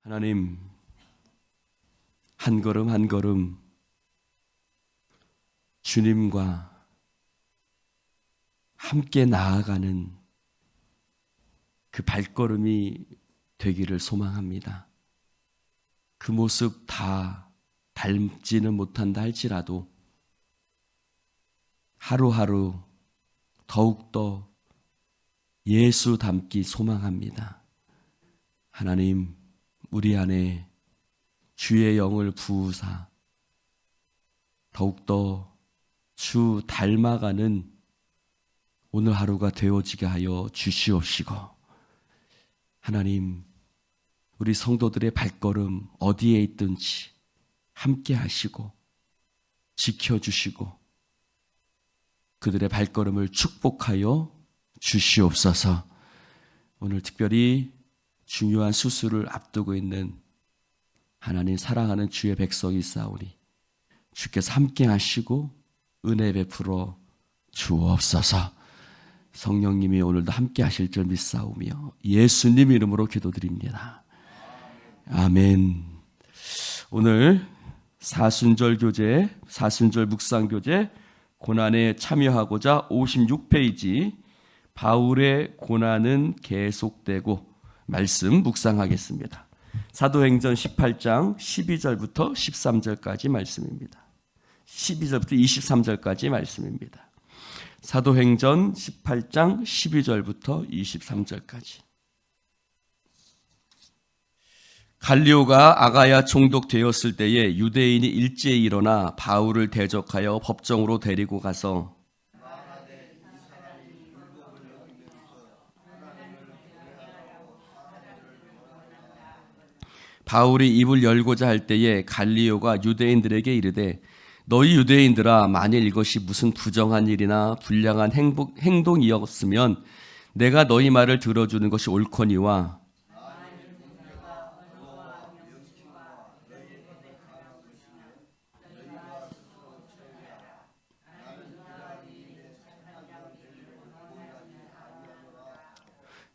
하나님, 한 걸음 한 걸음 주님과 함께 나아가는 그 발걸음이 되기를 소망합니다. 그 모습 다 닮지는 못한다 할지라도 하루하루 더욱더 예수 닮기 소망합니다. 하나님, 우리 안에 주의 영을 부으사 더욱더 주 닮아가는 오늘 하루가 되어지게 하여 주시옵시고, 하나님, 우리 성도들의 발걸음 어디에 있든지 함께 하시고 지켜주시고 그들의 발걸음을 축복하여 주시옵소서. 오늘 특별히 중요한 수술을 앞두고 있는 하나님 사랑하는 주의 백성이 있사오니 주께서 함께 하시고 은혜 베풀어 주옵소서. 성령님이 오늘도 함께 하실 줄 믿사오며 예수님 이름으로 기도드립니다. 아멘. 오늘 사순절 교재, 사순절 묵상 교재 고난에 참여하고자 56페이지 바울의 고난은 계속되고 말씀 묵상하겠습니다. 사도행전 18장 12절부터 13절까지 말씀입니다. 12절부터 23절까지 말씀입니다. 사도행전 18장 12절부터 23절까지. 갈리오가 아가야 총독되었을 때에 유대인이 일제히 일어나 바울을 대적하여 법정으로 데리고 가서 바울이 입을 열고자 할 때에 갈리오가 유대인들에게 이르되 너희 유대인들아, 만일 이것이 무슨 부정한 일이나 불량한 행동이었으면 내가 너희 말을 들어주는 것이 옳거니와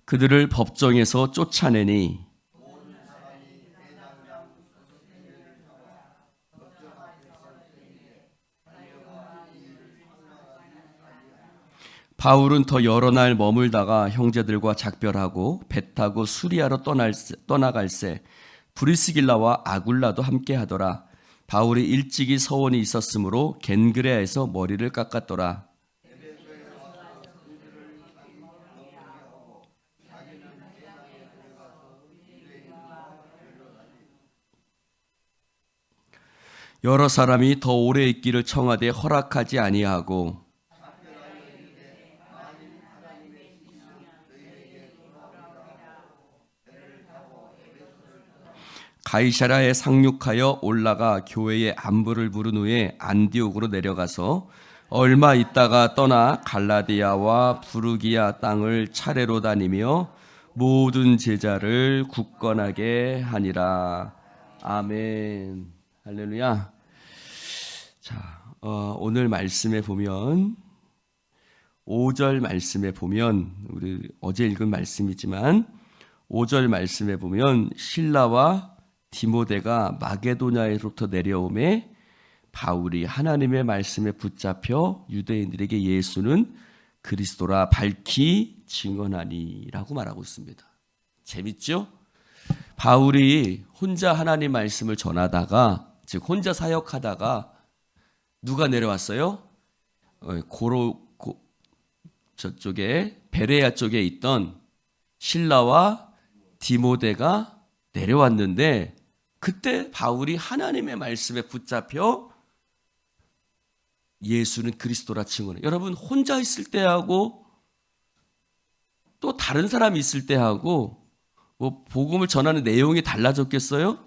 그들을 법정에서 쫓아내니 바울은 더 여러 날 머물다가 형제들과 작별하고 배 타고 수리아로 떠나갈새 브리스길라와 아굴라도 함께 하더라. 바울이 일찍이 서원이 있었으므로 겐그레아에서 머리를 깎았더라. 여러 사람이 더 오래 있기를 청하되 허락하지 아니하고 가이사랴에 상륙하여 올라가 교회에 안부를 물은 후에 안디옥으로 내려가서 얼마 있다가 떠나 갈라디아와 부르기아 땅을 차례로 다니며 모든 제자를 굳건하게 하니라. 아멘. 할렐루야. 자, 오늘 말씀에 보면 5절 말씀에 보면 우리 어제 읽은 말씀이지만 5절 말씀에 보면 실라와 디모데가 마게도냐에로부터 내려오매 바울이 하나님의 말씀에 붙잡혀 유대인들에게 예수는 그리스도라 밝히 증언하니라고 말하고 있습니다. 재밌죠? 바울이 혼자 하나님 말씀을 전하다가, 즉 혼자 사역하다가 누가 내려왔어요? 저쪽에 베레아 쪽에 있던 실라와 디모데가 내려왔는데 그때 바울이 하나님의 말씀에 붙잡혀 예수는 그리스도라 증언해. 여러분, 혼자 있을 때하고 또 다른 사람이 있을 때하고 뭐 복음을 전하는 내용이 달라졌겠어요?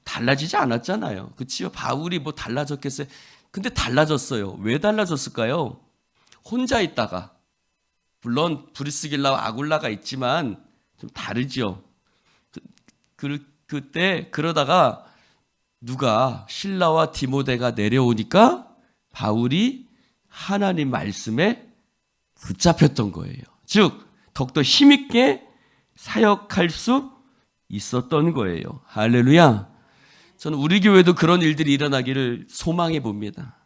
달라지지 않았잖아요. 그치요? 바울이 뭐 달라졌겠어요? 근데 달라졌어요. 왜 달라졌을까요? 혼자 있다가, 물론 브리스길라와 아굴라가 있지만 좀 다르죠. 그때 그러다가 누가 실라와 디모데가 내려오니까 바울이 하나님 말씀에 붙잡혔던 거예요. 즉 더욱더 힘있게 사역할 수 있었던 거예요. 할렐루야. 저는 우리 교회도 그런 일들이 일어나기를 소망해 봅니다.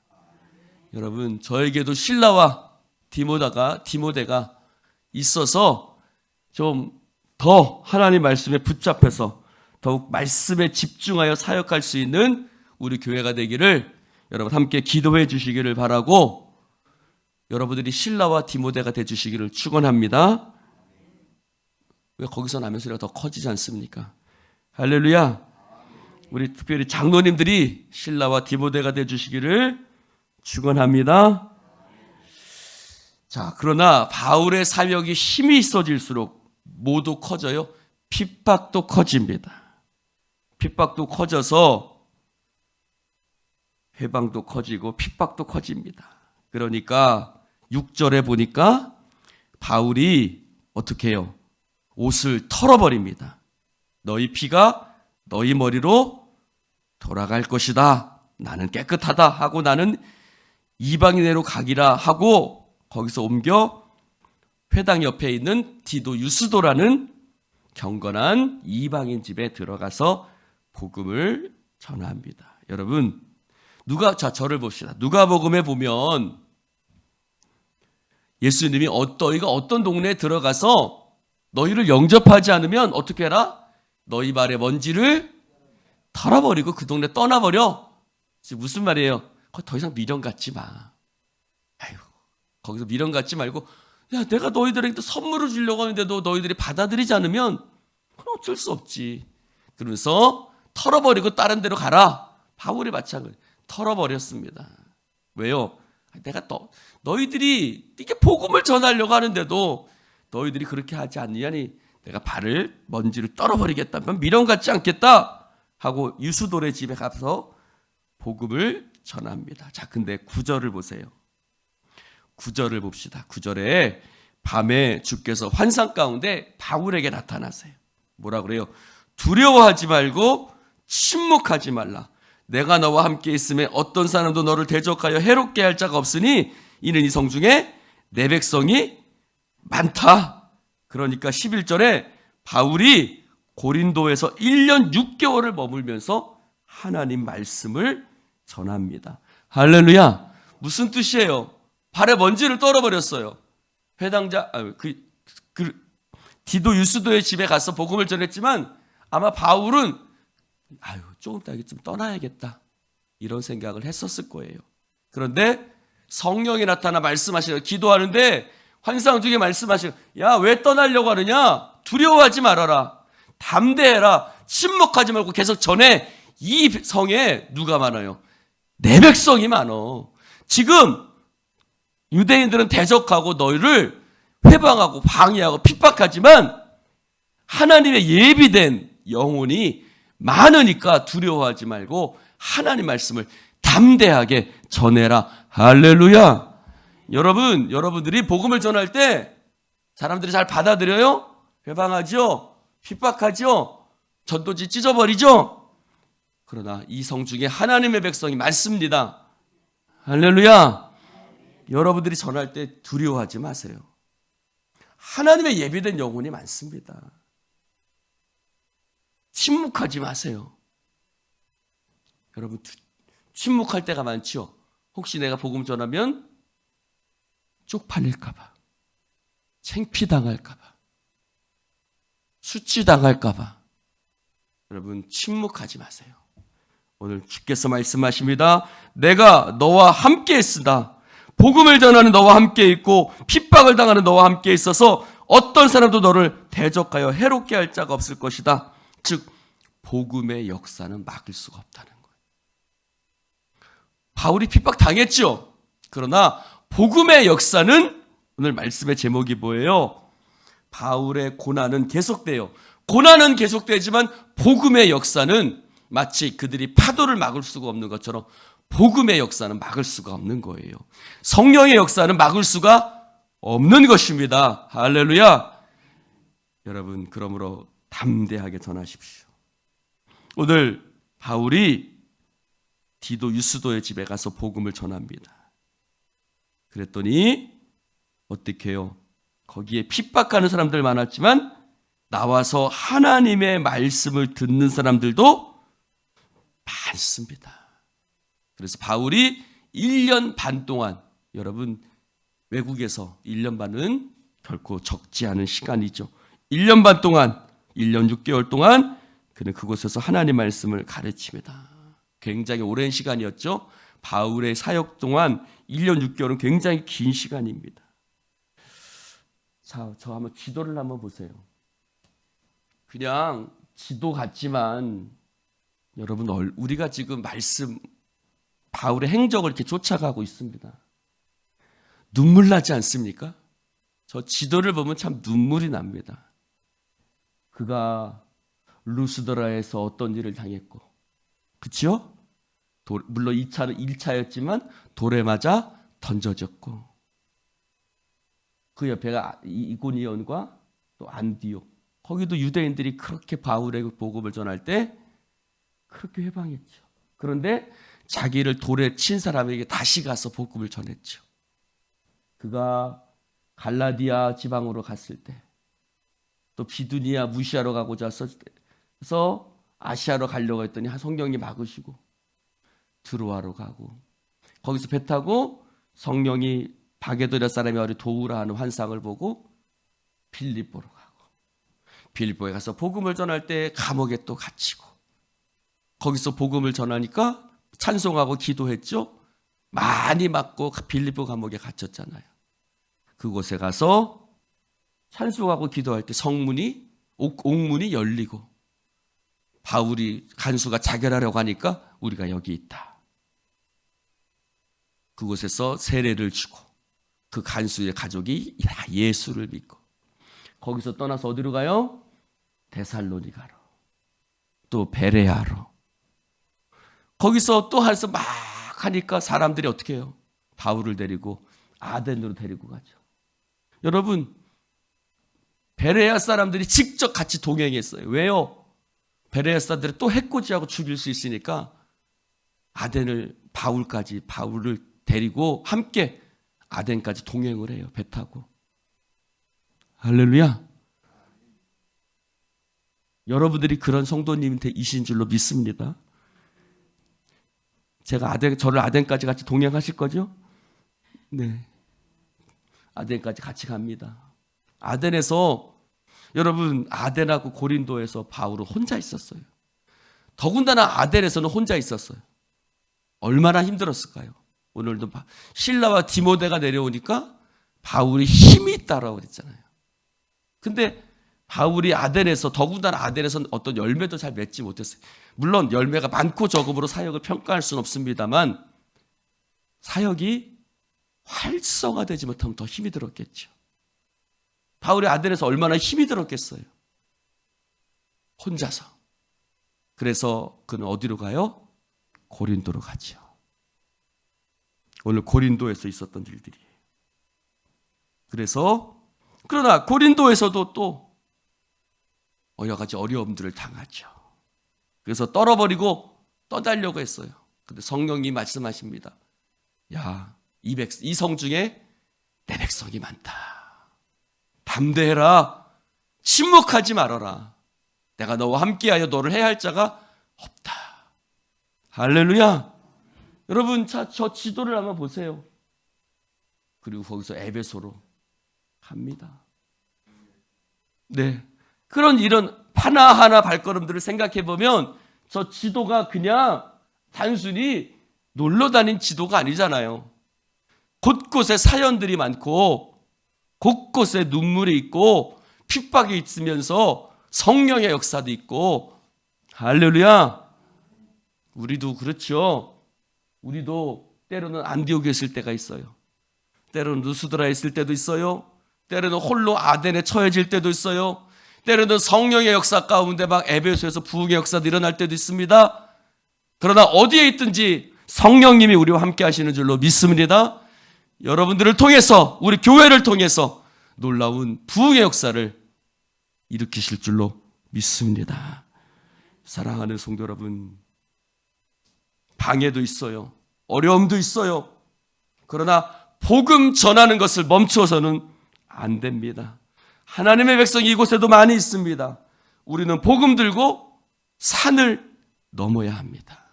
여러분, 저에게도 실라와 디모데가 있어서 좀 더 하나님 말씀에 붙잡혀서 더욱 말씀에 집중하여 사역할 수 있는 우리 교회가 되기를 여러분 함께 기도해 주시기를 바라고, 여러분들이 실라와 디모데가 돼 주시기를 축원합니다. 왜 거기서 나면 소리가 더 커지지 않습니까? 할렐루야. 우리 특별히 장로님들이 실라와 디모데가 돼 주시기를 축원합니다. 자, 그러나 바울의 사역이 힘이 있어질수록 모두 커져요. 핍박도 커집니다. 핍박도 커져서 회방도 커지고 핍박도 커집니다. 그러니까 6절에 보니까 바울이 어떻게 해요? 옷을 털어버립니다. 너희 피가 너희 머리로 돌아갈 것이다. 나는 깨끗하다 하고 나는 이방인으로 가기라 하고 거기서 옮겨 회당 옆에 있는 디도 유스도라는 경건한 이방인 집에 들어가서 복음을 전합니다. 여러분, 저를 봅시다. 누가복음에 보면 예수님이 너희가 어떤 동네에 들어가서 너희를 영접하지 않으면 어떻게 해라? 너희 발에 먼지를 털어버리고 그 동네 떠나버려. 무슨 말이에요? 더 이상 미련 갖지 마. 아이고, 거기서 미련 갖지 말고, 야, 내가 너희들에게 선물을 주려고 하는데도 너희들이 받아들이지 않으면 그건 어쩔 수 없지. 그러면서 털어버리고 다른 데로 가라. 바울이 마찬가지 털어버렸습니다. 왜요? 내가 너희들이 이게 복음을 전하려고 하는데도 너희들이 그렇게 하지 않느냐니 내가 먼지를 떨어버리겠다. 미련 갖지 않겠다 하고 유스돌의 집에 가서 복음을 전합니다. 자, 근데 9절을 보세요. 9절을 봅시다. 9절에 밤에 주께서 환상 가운데 바울에게 나타나세요. 뭐라 그래요? 두려워하지 말고 침묵하지 말라. 내가 너와 함께 있음에 어떤 사람도 너를 대적하여 해롭게 할 자가 없으니 이는 이 성 중에 내 백성이 많다. 그러니까 11절에 바울이 고린도에서 1년 6개월을 머물면서 하나님 말씀을 전합니다. 할렐루야. 무슨 뜻이에요? 발에 먼지를 떨어버렸어요. 디도 유스도의 집에 가서 복음을 전했지만 아마 바울은 조금 더 좀 떠나야겠다 이런 생각을 했었을 거예요. 그런데 성령이 나타나 말씀하시고 기도하는데 환상 중에 말씀하시고, 야, 왜 떠나려고 하느냐? 두려워하지 말아라. 담대해라. 침묵하지 말고 계속 전해. 이 성에 누가 많아요? 내 백성이 많어. 지금 유대인들은 대적하고 너희를 회방하고 방해하고 핍박하지만 하나님의 예비된 영혼이 많으니까 두려워하지 말고 하나님 말씀을 담대하게 전해라. 할렐루야. 여러분들이 복음을 전할 때 사람들이 잘 받아들여요? 회방하죠? 핍박하죠? 전도지 찢어버리죠? 그러나 이 성 중에 하나님의 백성이 많습니다. 할렐루야. 여러분들이 전할 때 두려워하지 마세요. 하나님의 예비된 영혼이 많습니다. 침묵하지 마세요. 여러분, 침묵할 때가 많지요. 혹시 내가 복음 전하면 쪽팔릴까봐, 창피당할까봐, 수치당할까봐. 여러분, 침묵하지 마세요. 오늘 주께서 말씀하십니다. 내가 너와 함께 있으다. 복음을 전하는 너와 함께 있고 핍박을 당하는 너와 함께 있어서 어떤 사람도 너를 대적하여 해롭게 할 자가 없을 것이다. 즉 복음의 역사는 막을 수가 없다는 거예요. 바울이 핍박 당했죠. 그러나 복음의 역사는, 오늘 말씀의 제목이 뭐예요? 바울의 고난은 계속돼요. 고난은 계속되지만 복음의 역사는 마치 그들이 파도를 막을 수가 없는 것처럼 복음의 역사는 막을 수가 없는 거예요. 성령의 역사는 막을 수가 없는 것입니다. 할렐루야. 여러분, 그러므로 담대하게 전하십시오. 오늘 바울이 디도 유스도의 집에 가서 복음을 전합니다. 그랬더니 어떻게 해요? 거기에 핍박하는 사람들 많았지만 나와서 하나님의 말씀을 듣는 사람들도 많습니다. 그래서 바울이 1년 반 동안, 여러분 외국에서 1년 반은 결코 적지 않은 시간이죠. 1년 반 동안, 1년 6개월 동안 그는 그곳에서 하나님 말씀을 가르칩니다. 굉장히 오랜 시간이었죠. 바울의 사역 동안 1년 6개월은 굉장히 긴 시간입니다. 자, 저 한번 지도를 한번 보세요. 그냥 지도 같지만 여러분, 우리가 지금 말씀 바울의 행적을 이렇게 쫓아가고 있습니다. 눈물 나지 않습니까? 저 지도를 보면 참 눈물이 납니다. 그가 루스드라에서 어떤 일을 당했고, 그치요? 물론 1차였지만 돌에 맞아 던져졌고, 그 옆에가 이고니온과 또 안디옥, 거기도 유대인들이 그렇게 바울의 복음을 전할 때 그렇게 회방했죠. 그런데 자기를 돌에 친 사람에게 다시 가서 복음을 전했죠. 그가 갈라디아 지방으로 갔을 때, 또 비두니아 무시하러 가고자 해서 아시아로 가려고 했더니 성령이 막으시고 드로아로 가고, 거기서 배 타고 성령이 바게도냐 사람이 어리 도우라 하는 환상을 보고 빌립보로 가고, 빌립보에 가서 복음을 전할 때 감옥에 또 갇히고, 거기서 복음을 전하니까 찬송하고 기도했죠. 많이 맞고 빌립보 감옥에 갇혔잖아요. 그곳에 가서 찬송하고 기도할 때 옥문이 열리고, 바울이 간수가 자결하려고 하니까 우리가 여기 있다. 그곳에서 세례를 주고, 그 간수의 가족이 예수를 믿고, 거기서 떠나서 어디로 가요? 데살로니가로, 또 베레아로. 거기서 또 해서 막 하니까 사람들이 어떻게 해요? 바울을 데리고 아덴으로 데리고 가죠. 여러분, 베레아 사람들이 직접 같이 동행했어요. 왜요? 베레아 사람들이 또 해코지하고 죽일 수 있으니까 바울을 데리고 함께 아덴까지 동행을 해요. 배 타고. 할렐루야. 여러분들이 그런 성도님이신 줄로 믿습니다. 저를 아덴까지 같이 동행하실 거죠? 네. 아덴까지 같이 갑니다. 아덴에서, 여러분, 아덴하고 고린도에서 바울은 혼자 있었어요. 더군다나 아덴에서는 혼자 있었어요. 얼마나 힘들었을까요? 오늘도 실라와 디모데가 내려오니까 바울이 힘이 따라오고 그랬잖아요. 근데 바울이 더군다나 아덴에서는 어떤 열매도 잘 맺지 못했어요. 물론 열매가 많고 적음으로 사역을 평가할 수는 없습니다만, 사역이 활성화되지 못하면 더 힘이 들었겠죠. 바울이 아덴에서 얼마나 힘이 들었겠어요. 혼자서. 그래서 그는 어디로 가요? 고린도로 가죠. 오늘 고린도에서 있었던 일들이에요. 그러나 고린도에서도 또 여러 가지 어려움들을 당하죠. 그래서 떠나려고 했어요. 근데 성령이 말씀하십니다. 야, 이 성 중에 내 백성이 많다. 담대해라. 침묵하지 말아라. 내가 너와 함께하여 너를 해야 할 자가 없다. 할렐루야. 여러분, 저 지도를 한번 보세요. 그리고 거기서 에베소로 갑니다. 네. 이런 하나하나 발걸음들을 생각해 보면 저 지도가 그냥 단순히 놀러 다닌 지도가 아니잖아요. 곳곳에 사연들이 많고, 곳곳에 눈물이 있고, 핍박이 있으면서 성령의 역사도 있고, 할렐루야. 우리도 그렇죠. 우리도 때로는 안디옥에 있을 때가 있어요. 때로는 루스드라에 있을 때도 있어요. 때로는 홀로 아덴에 처해질 때도 있어요. 때로는 성령의 역사 가운데 막 에베소에서 부흥의 역사도 일어날 때도 있습니다. 그러나 어디에 있든지 성령님이 우리와 함께 하시는 줄로 믿습니다. 여러분들을 통해서, 우리 교회를 통해서 놀라운 부흥의 역사를 일으키실 줄로 믿습니다. 사랑하는 성도 여러분, 방해도 있어요. 어려움도 있어요. 그러나 복음 전하는 것을 멈추어서는 안 됩니다. 하나님의 백성이 이곳에도 많이 있습니다. 우리는 복음 들고 산을 넘어야 합니다.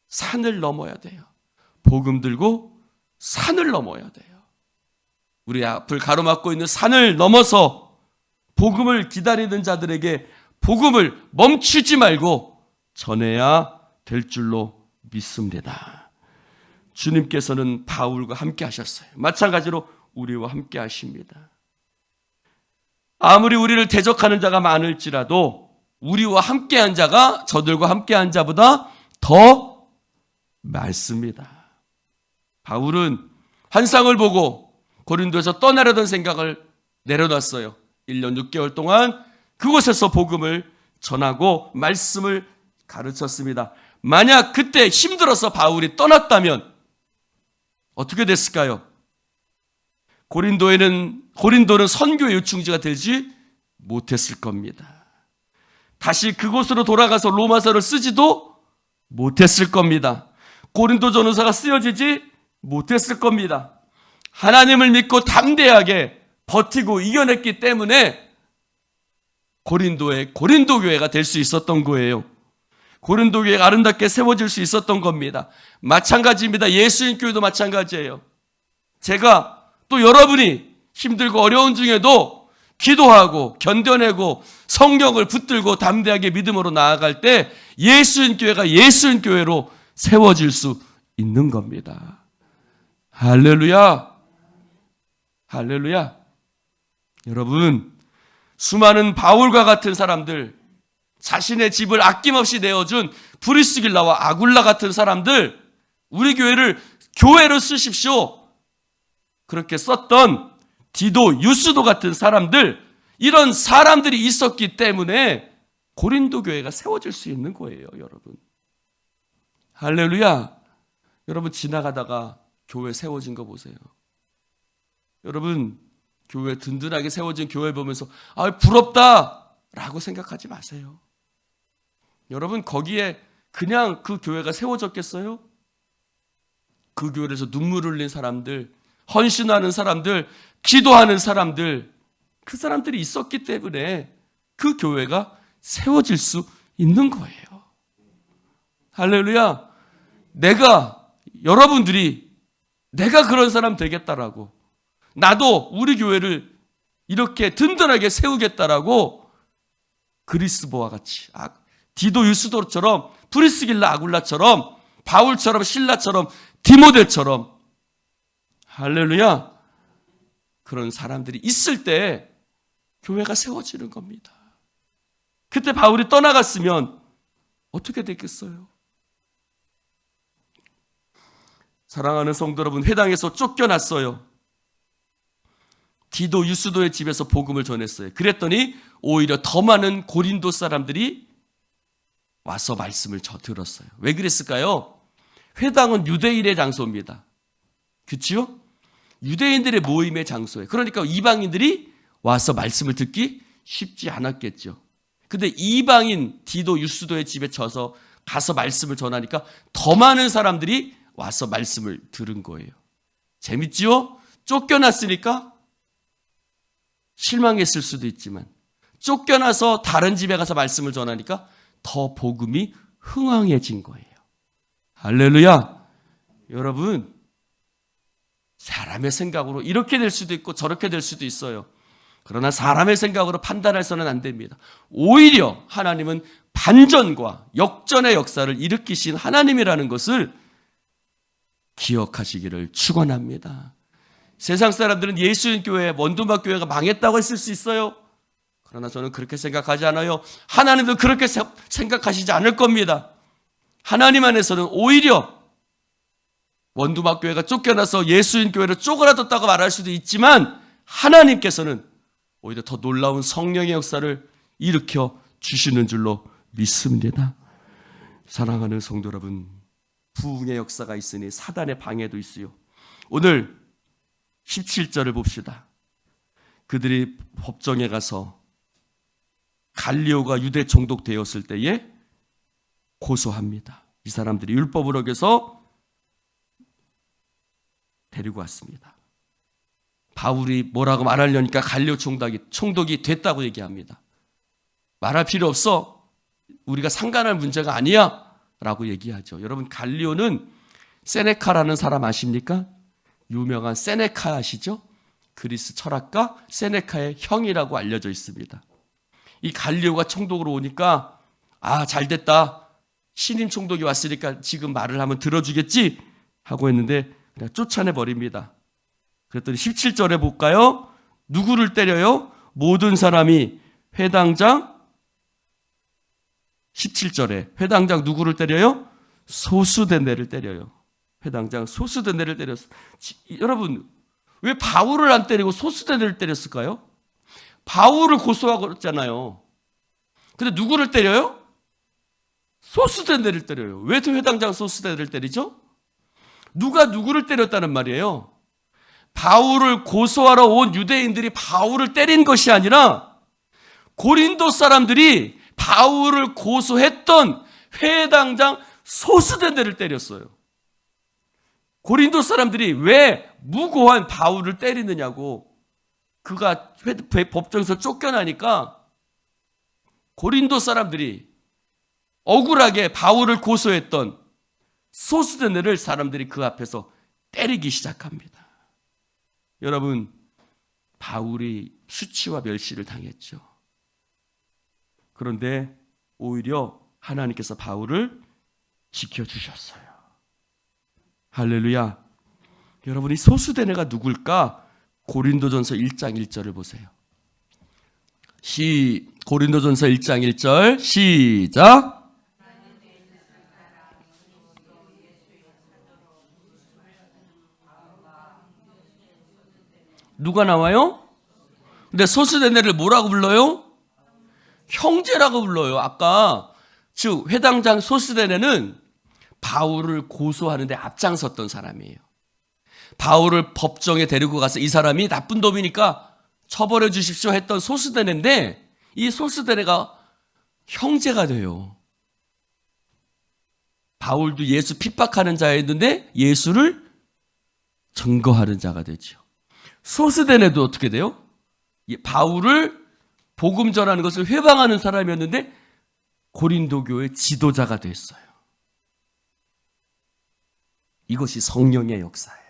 산을 넘어야 돼요. 복음 들고 산을 넘어야 돼요. 우리 앞을 가로막고 있는 산을 넘어서 복음을 기다리는 자들에게 복음을 멈추지 말고 전해야 될 줄로 믿습니다. 주님께서는 바울과 함께 하셨어요. 마찬가지로 우리와 함께 하십니다. 아무리 우리를 대적하는 자가 많을지라도 우리와 함께한 자가 저들과 함께한 자보다 더 많습니다. 바울은 환상을 보고 고린도에서 떠나려던 생각을 내려놨어요. 1년 6개월 동안 그곳에서 복음을 전하고 말씀을 가르쳤습니다. 만약 그때 힘들어서 바울이 떠났다면 어떻게 됐을까요? 고린도는 선교의 요충지가 되지 못했을 겁니다. 다시 그곳으로 돌아가서 로마서를 쓰지도 못했을 겁니다. 고린도 전후서가 쓰여지지 못했을 겁니다. 하나님을 믿고 담대하게 버티고 이겨냈기 때문에 고린도 교회가 될 수 있었던 거예요. 고린도 교회가 아름답게 세워질 수 있었던 겁니다. 마찬가지입니다. 예수님 교회도 마찬가지예요. 제가 또 여러분이 힘들고 어려운 중에도 기도하고 견뎌내고 성경을 붙들고 담대하게 믿음으로 나아갈 때 예수님 교회가 예수님 교회로 세워질 수 있는 겁니다. 할렐루야. 할렐루야. 여러분, 수많은 바울과 같은 사람들, 자신의 집을 아낌없이 내어준 브리스길라와 아굴라 같은 사람들, 우리 교회를 교회로 쓰십시오. 그렇게 썼던 디도, 유스도 같은 사람들, 이런 사람들이 있었기 때문에 고린도 교회가 세워질 수 있는 거예요, 여러분. 할렐루야. 여러분, 지나가다가 교회 세워진 거 보세요. 여러분, 교회 든든하게 세워진 교회 보면서 부럽다 라고 생각하지 마세요. 여러분, 거기에 그냥 그 교회가 세워졌겠어요? 그 교회에서 눈물 흘린 사람들, 헌신하는 사람들, 기도하는 사람들, 그 사람들이 있었기 때문에 그 교회가 세워질 수 있는 거예요. 할렐루야. 여러분들이 내가 그런 사람 되겠다라고, 나도 우리 교회를 이렇게 든든하게 세우겠다라고 그리스보와 같이, 디도 유스도처럼, 브리스길라 아굴라처럼, 바울처럼, 신라처럼, 디모데처럼, 할렐루야, 그런 사람들이 있을 때 교회가 세워지는 겁니다. 그때 바울이 떠나갔으면 어떻게 됐겠어요? 사랑하는 성도 여러분, 회당에서 쫓겨났어요. 디도 유스도의 집에서 복음을 전했어요. 그랬더니 오히려 더 많은 고린도 사람들이 와서 말씀을 들었어요. 왜 그랬을까요? 회당은 유대인의 장소입니다. 그렇죠? 유대인들의 모임의 장소예요. 그러니까 이방인들이 와서 말씀을 듣기 쉽지 않았겠죠. 근데 이방인 디도 유스도의 집에 가서 말씀을 전하니까 더 많은 사람들이 와서 말씀을 들은 거예요. 재밌지요? 쫓겨났으니까 실망했을 수도 있지만, 쫓겨나서 다른 집에 가서 말씀을 전하니까 더 복음이 흥황해진 거예요. 할렐루야. 여러분, 사람의 생각으로 이렇게 될 수도 있고 저렇게 될 수도 있어요. 그러나 사람의 생각으로 판단해서는 안 됩니다. 오히려 하나님은 반전과 역전의 역사를 일으키신 하나님이라는 것을 기억하시기를 축원합니다. 세상 사람들은 예수님 교회, 원두막 교회가 망했다고 했을 수 있어요. 그러나 저는 그렇게 생각하지 않아요. 하나님도 그렇게 생각하시지 않을 겁니다. 하나님 안에서는 오히려 원두막 교회가 쫓겨나서 예수님 교회로 쪼그라들었다고 말할 수도 있지만, 하나님께서는 오히려 더 놀라운 성령의 역사를 일으켜 주시는 줄로 믿습니다. 사랑하는 성도 여러분, 부흥의 역사가 있으니 사단의 방해도 있어요. 오늘 17절을 봅시다. 그들이 법정에 가서 갈리오가 유대 총독 되었을 때에 고소합니다. 이 사람들이 율법을 어겨서 데리고 왔습니다. 바울이 뭐라고 말하려니까 갈리오 총독이 됐다고 얘기합니다. 말할 필요 없어. 우리가 상관할 문제가 아니야 라고 얘기하죠. 여러분, 갈리오는 세네카라는 사람 아십니까? 유명한 세네카 아시죠? 그리스 철학가 세네카의 형이라고 알려져 있습니다. 이 갈리오가 총독으로 오니까 잘됐다. 신임 총독이 왔으니까 지금 말을 하면 들어주겠지 하고 했는데 그냥 쫓아내버립니다. 그랬더니 17절에 볼까요? 누구를 때려요? 모든 사람이 회당장 17절에 회당장 누구를 때려요? 소수대네를 때려요. 회당장 소수대네를 때렸어요. 여러분, 왜 바울을 안 때리고 소수대네를 때렸을까요? 바울을 고소하고 그랬잖아요. 근데 누구를 때려요? 소수대네를 때려요. 왜 회당장 소수대네를 때리죠? 누가 누구를 때렸다는 말이에요? 바울을 고소하러 온 유대인들이 바울을 때린 것이 아니라 고린도 사람들이 바울을 고소했던 회당장 소수대네를 때렸어요. 고린도 사람들이 왜 무고한 바울을 때리느냐고. 그가 법정에서 쫓겨나니까 고린도 사람들이 억울하게 바울을 고소했던 소수대네를 사람들이 그 앞에서 때리기 시작합니다. 여러분, 바울이 수치와 멸시를 당했죠. 그런데 오히려 하나님께서 바울을 지켜주셨어요. 할렐루야. 여러분이 소수대네가 누굴까? 고린도전서 1장 1절을 보세요. 고린도전서 1장 1절 시작. 누가 나와요? 근데 소수대네를 뭐라고 불러요? 형제라고 불러요. 아까 즉 회당장 소수대네는 바울을 고소하는데 앞장섰던 사람이에요. 바울을 법정에 데리고 가서 이 사람이 나쁜 놈이니까 처벌해 주십시오 했던 소수대네인데 이 소수대네가 형제가 돼요. 바울도 예수 핍박하는 자였는데 예수를 증거하는 자가 되죠. 소수대네도 어떻게 돼요? 바울을 복음 전하는 것을 회방하는 사람이었는데 고린도 교회 지도자가 됐어요. 이것이 성령의 역사예요.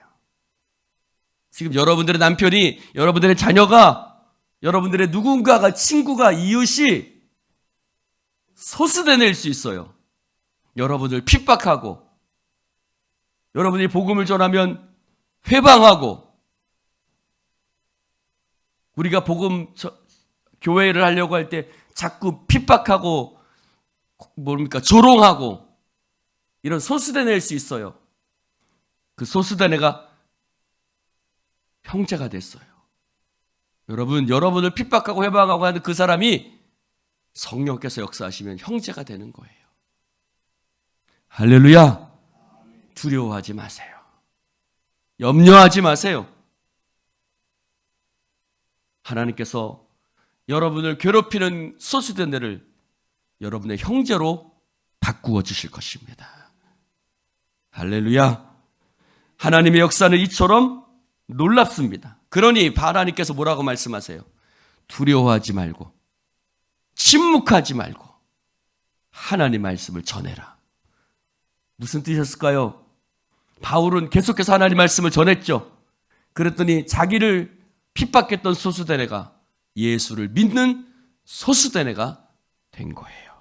지금 여러분들의 남편이, 여러분들의 자녀가, 여러분들의 누군가가, 친구가, 이웃이 소수대낼 수 있어요. 여러분을 핍박하고, 여러분이 복음을 전하면 회방하고, 우리가 교회를 하려고 할 때 자꾸 핍박하고, 조롱하고, 이런 소수대낼 수 있어요. 그 소수대네가 형제가 됐어요. 여러분을 핍박하고 회방하고 하는 그 사람이 성령께서 역사하시면 형제가 되는 거예요. 할렐루야. 두려워하지 마세요. 염려하지 마세요. 하나님께서 여러분을 괴롭히는 소수대네를 여러분의 형제로 바꾸어 주실 것입니다. 할렐루야. 하나님의 역사는 이처럼 놀랍습니다. 그러니 하나님께서 뭐라고 말씀하세요? 두려워하지 말고 침묵하지 말고 하나님 말씀을 전해라. 무슨 뜻이었을까요? 바울은 계속해서 하나님 말씀을 전했죠. 그랬더니 자기를 핍박했던 소수대네가 예수를 믿는 소수대네가 된 거예요.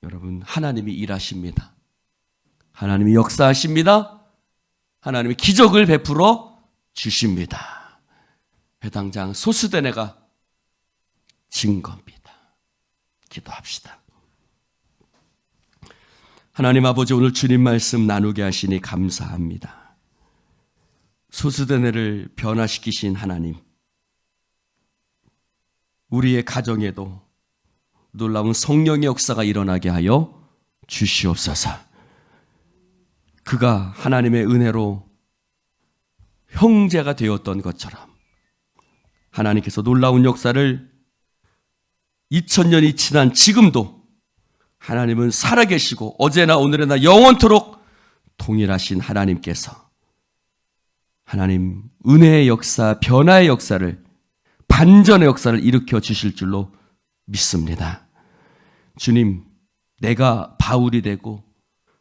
여러분, 하나님이 일하십니다. 하나님이 역사하십니다. 하나님이 기적을 베풀어 주십니다. 회당장 소수대네가 진 겁니다. 기도합시다. 하나님 아버지, 오늘 주님 말씀 나누게 하시니 감사합니다. 소수대네를 변화시키신 하나님, 우리의 가정에도 놀라운 성령의 역사가 일어나게 하여 주시옵소서. 그가 하나님의 은혜로 형제가 되었던 것처럼 하나님께서 놀라운 역사를 2000년이 지난 지금도 하나님은 살아계시고 어제나 오늘이나 영원토록 동일하신 하나님께서 하나님 은혜의 역사, 변화의 역사를, 반전의 역사를 일으켜 주실 줄로 믿습니다. 주님, 내가 바울이 되고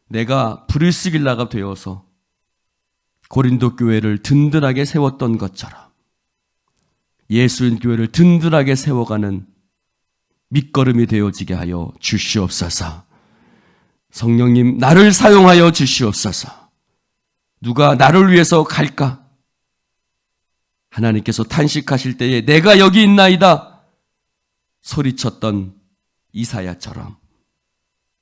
내가 브리스길라가 되어서 고린도 교회를 든든하게 세웠던 것처럼 예수님 교회를 든든하게 세워가는 밑거름이 되어지게 하여 주시옵소서. 성령님, 나를 사용하여 주시옵소서. 누가 나를 위해서 갈까? 하나님께서 탄식하실 때에 내가 여기 있나이다 소리쳤던 이사야처럼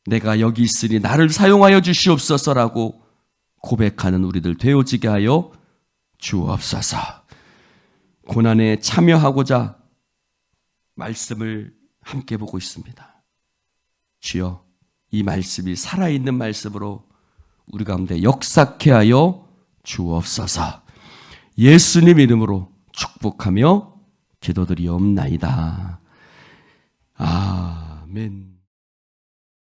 내가 여기 있으니 나를 사용하여 주시옵소서라고 고백하는 우리들 되어지게 하여 주옵소서. 고난에 참여하고자 말씀을 함께 보고 있습니다. 주여, 이 말씀이 살아있는 말씀으로 우리 가운데 역사케 하여 주옵소서. 예수님 이름으로 축복하며 기도드리옵나이다. 아멘.